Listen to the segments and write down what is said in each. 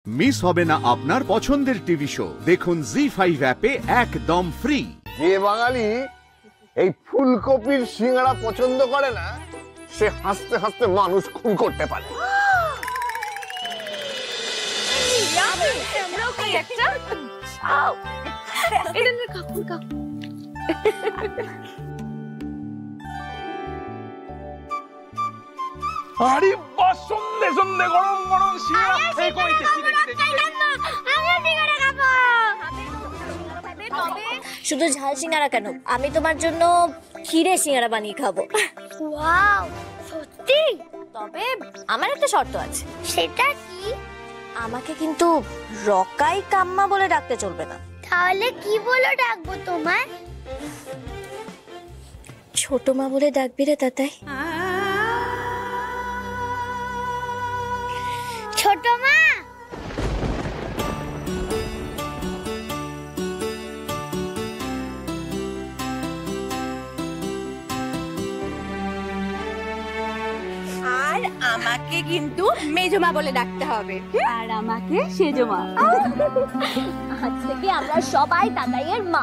Miss হবে না আপনার পছন্দের টিভি শো। দেখুন জি5 অ্যাপে একদম ফ্রি। যে বাঙালি এই ফুলকপির সিঙ্গাড়া পছন্দ করে না, সে হাসতে হাসতে মানুষ খুন করতে পারে। আরে বাস, সন্ধে সন্ধে গরম গরম সিঙ্গাড়া। এই কই দেখি দেখি দেখি। শুধু ঝাল সিঙ্গারা কেন, আমি তোমার জন্য ক্ষীরে সিঙ্গারা বানিয়ে খাবো। ওয়াও, সত্যি? তবে আমার একটা শর্ত আছে। সেটা কি? আমাকে কিন্তু রকাই কাম্মা বলে ডাকতে চলবে না। তাহলে কি বলে ডাকবো তোমায়? ছোট মা বলে ডাকবি রে তাতাই। ছোট মা। আর আমাকে কিন্তু মেজমা বলে ডাকতে হবে, আর আমাকে সেজমা। আজ থেকে আমরা সবাই তাতাইয়ের মা।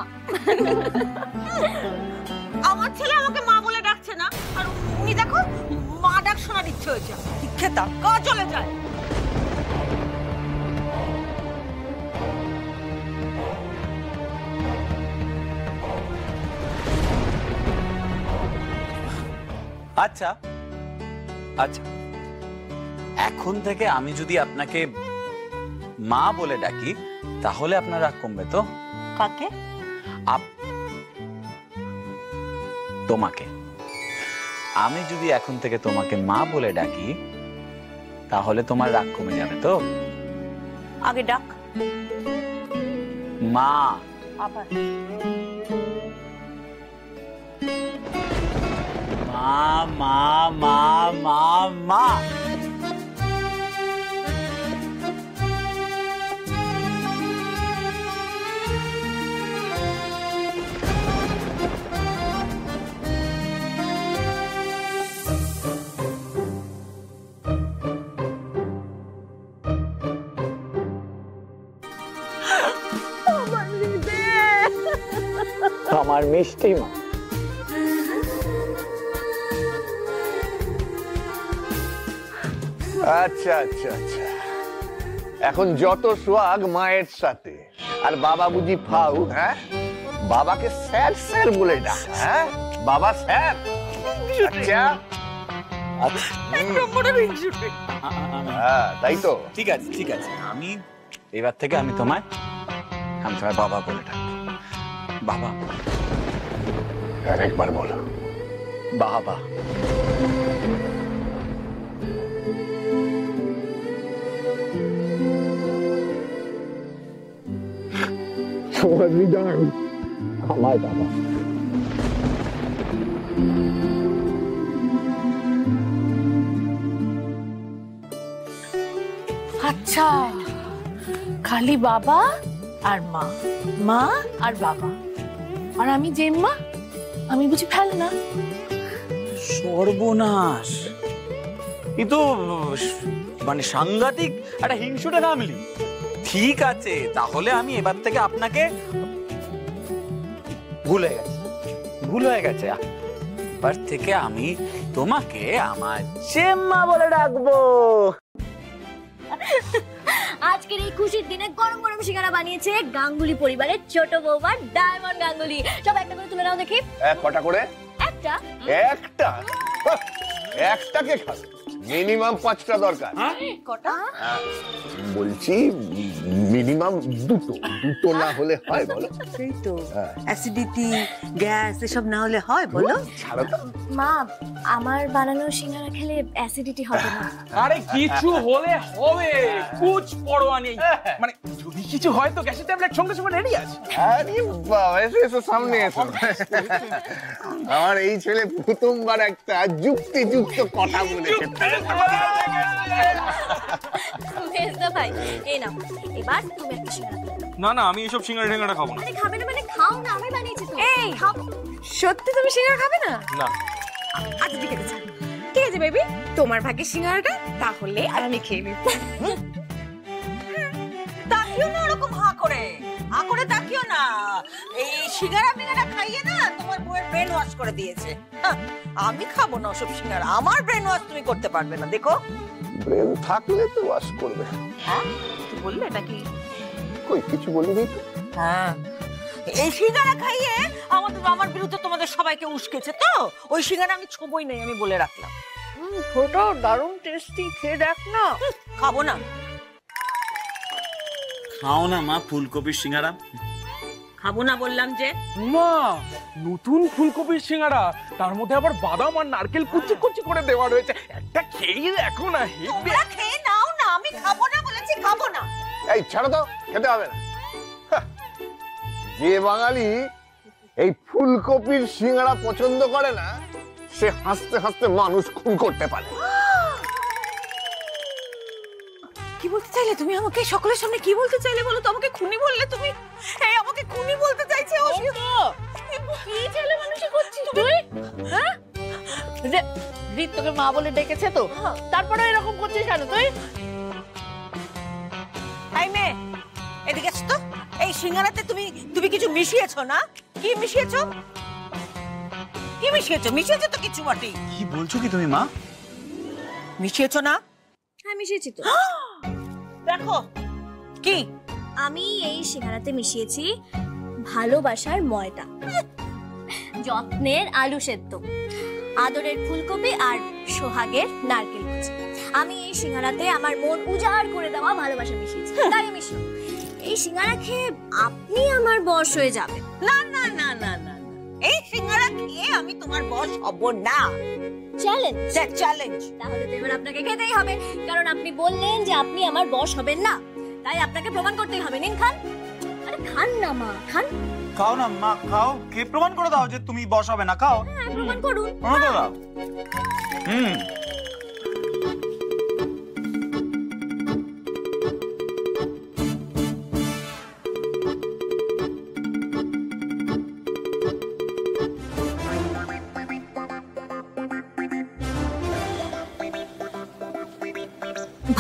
আমার ছেলে আমাকে মা বলে ডাকছে না, আর উনি দেখো মা ডাক শোনার ইচ্ছে হয়েছে। খেতা কাজ চলে যায়। আচ্ছা আচ্ছা, এখন থেকে আমি যদি আপনাকে মা বলে ডাকি তাহলে আপনার রাগ কমবে তো? কাকে? তোমাকে। আমি যদি এখন থেকে তোমাকে মা বলে ডাকি তাহলে তোমার রাগ কমে যাবে তো? আগে ডাক। মা। আবার মা মা মা মা মা। আমার মিষ্টি মা। আচ্ছা আচ্ছা আচ্ছা, এখন যত সোয়াগ মায়ের সাথে, আর বাবা বুঝি ফাউ? হ্যাঁ, বাবাকে স্যার স্যার বলে ডাক। হ্যাঁ, বাবা স্যার। আচ্ছা হ্যাঁ, তাই তো। ঠিক আছে ঠিক আছে, আমি এবার থেকে আমি তোমায় বাবা বলে ডাকবো। বাবা। আরেকবার বলো। বাবা। আমার বাবা। আচ্ছা, খালি বাবা আর মা, মা আর বাবা, আর আমি জেম্মা। আমি বুঝি ফেল না? সর্বনাশ, এ তো মানে সাংঘাতিক একটা হিংসুটে নামলি। ঠিক আছে, তাহলে আমি এবার থেকে আপনাকে ভুল হয়ে গেছে। এবার থেকে আমি তোমাকে আমার জেম্মা বলে ডাকবো। আজকের এই খুশির দিনে গরম গরম সিঙ্গারা বানিয়েছে গাঙ্গুলি পরিবারের ছোট বৌমা ডায়মন্ড গাঙ্গুলি। সব একটা করে তুলে নাও দেখি। কটা করে? একটা। একটা? একটাকে খাবে, মিনিমাম 5টা দরকার। কটা? বলছি মিনিমাম দুটো না হলে হয় বলো? সেই তো, অ্যাসিডিটি, গ্যাস এসব না হলে হয় বলো? ছাড়ো তো। মা, আমার বানানো সিঙ্গারা খেলে অ্যাসিডিটি হবে না? আরে কিছু হলে হবে, কুছ পরোয়া নেই। মানে যদি কিছু হয় তো গ্যাসের ট্যাবলেট সঙ্গে সঙ্গে রেডি আছে। আরে বাবা, এসো সামনে এসো। আমার এই ছেলে প্রথমবার একটা যুক্তিযুক্ত কথা বলেছে। ভাই, এই নাও, এবার তুমি একটা সিঙ্গারা খাও। না না, আমি এসব সিঙ্গারা টিঙ্গারা খাবো না। আরে খাবে না মানে খাও না, আমি বানিয়েছি তো। এই সত্যি তুমি সিঙ্গারা খাবে না? না। আচ্ছা ঠিক আছে, ঠিক আছে বেবি, তোমার ভাগ্যে সিঙ্গারাটা তাহলে আমি খেয়ে নিব। তাকিও না ওরকম হা করে তাকিও না। এই সিঙ্গারা মিঙ্গারা খাইয়ে না তোমার বউয়ের ব্রেন ওয়াশ করে দিয়েছে। আমি খাবো না ওসব সিঙ্গারা, আমার ব্রেন ওয়াশ তুমি করতে পারবে না। দেখো ব্রেন থাকলে তো ওয়াশ করবে। হ্যাঁ তুই বললে নাকি? কই কিছু বলিনি তো। হ্যাঁ এই সিঙ্গারা খাইয়ে আমার বিরুদ্ধে তোমাদের সবাইকে উস্কেছে তো, ওই সিঙ্গারা আমি ছোবই নাই, আমি বলে রাখলাম। ছোটো দারুণ টেস্টি, খেয়ে দেখ না। খাবো না। খাও না মা ফুলকপির সিঙ্গারা। খাবো না বললাম যে। মা নতুন ফুলকপির সিঙ্গারা, তার মধ্যে আবার বাদাম আর নারকেল কুচি কুচি করে দেওয়া রয়েছে। একটা খেয়ে দেখো না, তোমরা খেয়ে নাও না, আমি খাবো না বলেছি, খাবো না। এই ছাড়ো তো, খেতে হবে না। যে বাঙালি এই ফুলকপির সিঙ্গারা পছন্দ করে না, সে হাসতে হাসতে মানুষ খুন করতে পারে। কি বলতে চাইলে তুমি আমাকে? সকলের সামনে কি বলতে চাইলে বলো তো? আমাকে খুনি বললে তুমি? এই আমাকে খুনি বলতে চাইছে ও? কি ছেলে মানুষই করছিস তুই? হ্যাঁ যে রিত তোকে মা বলে ডেকেছে তো, তারপরে এরকম করছিস কেন তুই? এই মেয়ে এদিকে এসো তো। এই সিঙ্গারাতে তুমি কিছু মিশিয়েছো না? কি মিশিয়েছো? কি মিশিয়েছো? মিশিয়েছো তো কিছু বটেই। কি বলছো কি তুমি মা? মিশিয়েছো না? হ্যাঁ মিশিয়েছি তো। দেখো কি আমি এই সিঙ্গারাতে মিশিয়েছি ভালোবাসার ময়দা, যত্নের আলু সেদ্ধ, আদরের ফুলকপি আর সোহাগের নারকেল কুচি। আমি এই সিঙ্গারাতে আমার মন উজাড় করে দেওয়া ভালোবাসা মিশিয়েছি, তাই মিশিয়ে এই সিঙ্গারা খেয়ে আপনি আমার বশ হয়ে যাবেন। না না না না না, এই সিঙ্গারা খেয়ে আমি তোমার বস হব না। চ্যালেঞ্জ? চ্যালেঞ্জ। তাহলে তো এবার আপনাকে খেতেই হবে, কারণ আপনি বললেন যে আপনি আমার বশ হবেন না, তাই আপনাকে প্রমাণ করতেই হবে। নিন খান। আরে খান না মা, খান। খাও না মা, খাও, কে প্রমাণ করে দাও যে তুমি বস হবে না। খাও, হ্যাঁ প্রমাণ করুন। প্রমাণ করে দাও।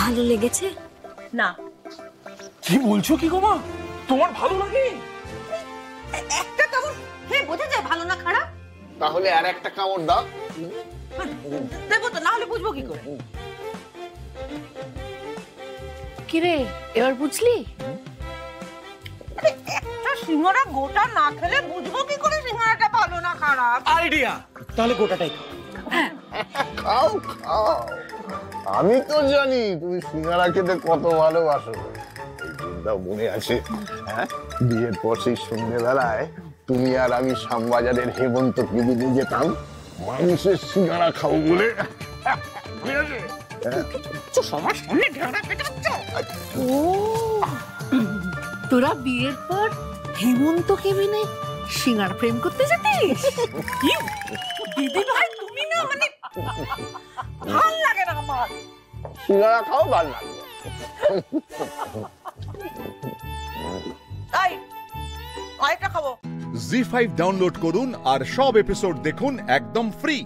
ভালো লেগেছে? না। কি বলছো কি গো মা, তোমার ভালো লাগে? একটা কামড় খেয়ে বোঝা যায় ভালো না খারাপ? তাহলে আর একটা কামড় দাও। দেবো তো, না হলে বুঝবো কি করে? কিরে এবার বুঝলি? একটা সিঙ্গারা গোটা না খেলে বুঝবো কি করে সিঙ্গারাটা ভালো না খারাপ? আইডিয়া, তাহলে গোটাটাই খাও খাও। আমি তো জানি তুমি সিঙ্গারা খেতে কত ভালোবাসো। এই দিনটাও মনে আছে, হ্যাঁ বিয়ের পর সেই সন্ধ্যেবেলায় তুমি আর আমি শ্যামবাজারের হেমন্ত নিয়ে যেতাম মানুষের সিঙ্গারা খাও বলে। তোরা বিয়ের পর হেমন্ত কেবিনে সিঙ্গারা প্রেম করতে যেতিস? দিদি ভাই তুমি না মানে ভাল লাগে না আমার। সিঙ্গারা খাও ভালো লাগবে। তাই আরেকটা খাবো। জি5 ডাউনলোড করুন আর সব এপিসোড দেখুন একদম ফ্রি।